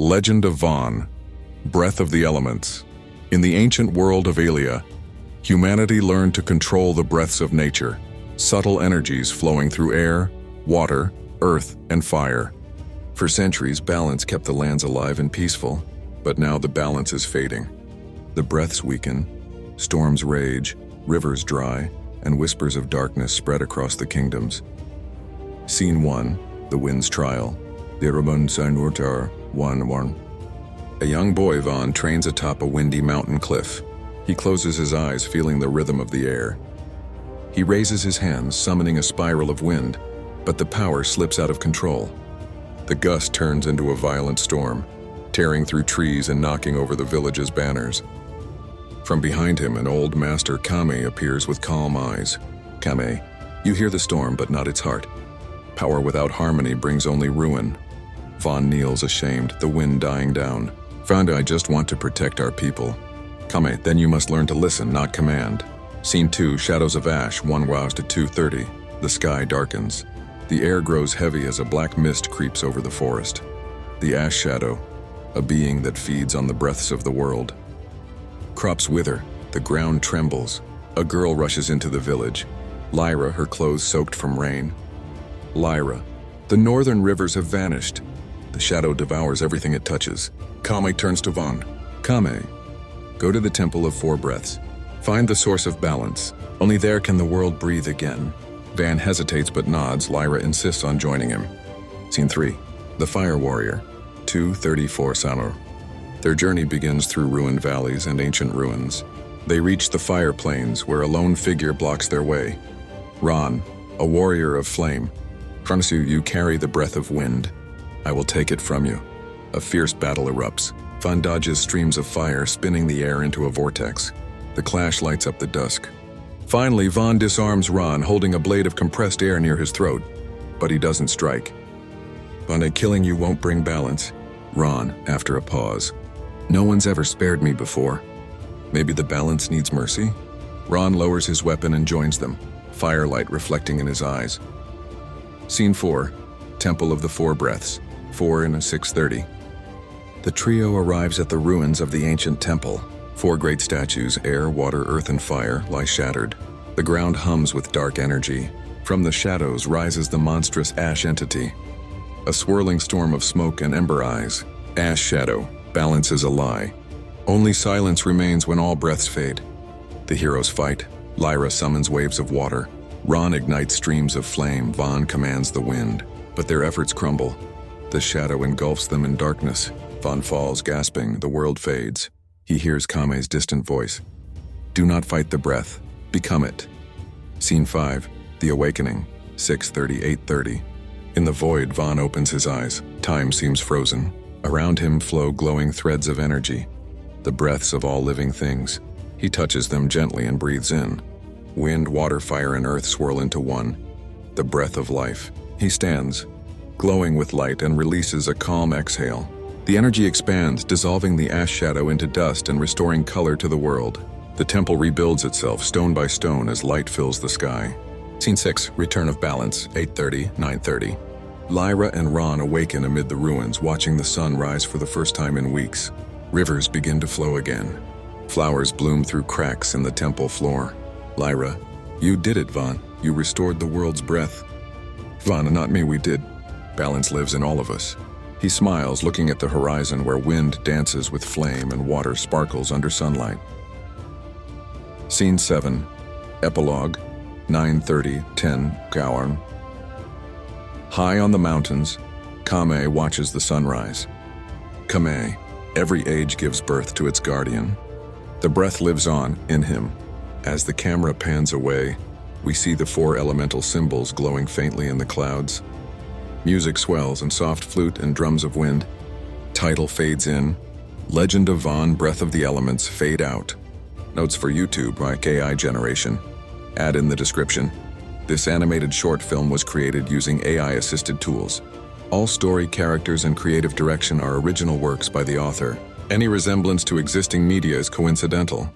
Legend of Vaan, Breath of the Elements. In the ancient world of Alia, humanity learned to control the breaths of nature, subtle energies flowing through air, water, earth, and fire. For centuries, balance kept the lands alive and peaceful, but now the balance is fading. The breaths weaken, storms rage, rivers dry, and whispers of darkness spread across the kingdoms. Scene 1, The Wind's Trial. A young boy, Vaan, trains atop a windy mountain cliff. He closes his eyes, feeling the rhythm of the air. He raises his hands, summoning a spiral of wind, but the power slips out of control. The gust turns into a violent storm, tearing through trees and knocking over the village's banners. From behind him, an old master, Kame, appears with calm eyes. Kame, you hear the storm, but not its heart. Power without harmony brings only ruin. Vaan kneels ashamed, the wind dying down. Vaan, I just want to protect our people. Kame, then you must learn to listen, not command. Scene 2, Shadows of Ash, 1 hours to 2:30. The sky darkens. The air grows heavy as a black mist creeps over the forest. The Ash Shadow, a being that feeds on the breaths of the world. Crops wither, the ground trembles. A girl rushes into the village. Lyra, her clothes soaked from rain. Lyra, the northern rivers have vanished. The shadow devours everything it touches. Kame turns to Vaan. Kame, go to the Temple of Four Breaths. Find the source of balance. Only there can the world breathe again. Vaan hesitates but nods. Lyra insists on joining him. Scene 3, The Fire Warrior, 2:34 Sanor. Their journey begins through ruined valleys and ancient ruins. They reach the fire plains where a lone figure blocks their way. Ron, a warrior of flame. From you carry the breath of wind. I will take it from you. A fierce battle erupts. Vaan dodges streams of fire, spinning the air into a vortex. The clash lights up the dusk. Finally, Vaan disarms Ron, holding a blade of compressed air near his throat. But he doesn't strike. Vaan, killing you won't bring balance. Ron, after a pause. No one's ever spared me before. Maybe the balance needs mercy? Ron lowers his weapon and joins them, firelight reflecting in his eyes. Scene 4, Temple of the Four Breaths, 4 and 6:30. The trio arrives at the ruins of the ancient temple. 4 great statues, air, water, earth, and fire, lie shattered. The ground hums with dark energy. From the shadows rises the monstrous ash entity. A swirling storm of smoke and ember eyes. Ash Shadow, balance is a lie. Only silence remains when all breaths fade. The heroes fight. Lyra summons waves of water. Ron ignites streams of flame. Vaan commands the wind. But their efforts crumble. The shadow engulfs them in darkness. Vaan falls, gasping. The world fades. He hears Kame's distant voice. Do not fight the breath. Become it. Scene 5, The Awakening, 6:30, 8:30. In the void, Vaan opens his eyes. Time seems frozen. Around him flow glowing threads of energy. The breaths of all living things. He touches them gently and breathes in. Wind, water, fire, and earth swirl into one. The breath of life. He stands, glowing with light, and releases a calm exhale. The energy expands, dissolving the ash shadow into dust and restoring color to the world. The temple rebuilds itself stone by stone as light fills the sky. Scene 6, Return of Balance, 8:30, 9:30. Lyra and Ron awaken amid the ruins, watching the sun rise for the first time in weeks. Rivers begin to flow again. Flowers bloom through cracks in the temple floor. Lyra, you did it, Vaan. You restored the world's breath. Vaan, not me, we did. Balance lives in all of us. He smiles, looking at the horizon where wind dances with flame and water sparkles under sunlight. Scene 7, Epilogue, 9:30, 10 Gowern. High on the mountains, Kame watches the sunrise. Kame, every age gives birth to its guardian. The breath lives on in him. As the camera pans away, we see the 4 elemental symbols glowing faintly in the clouds. Music swells and soft flute and drums of wind. Title fades in. Legend of Vaan, Breath of the Elements fade out. Notes for YouTube by AI Generation. Add in the description. This animated short film was created using AI-assisted tools. All story, characters, and creative direction are original works by the author. Any resemblance to existing media is coincidental.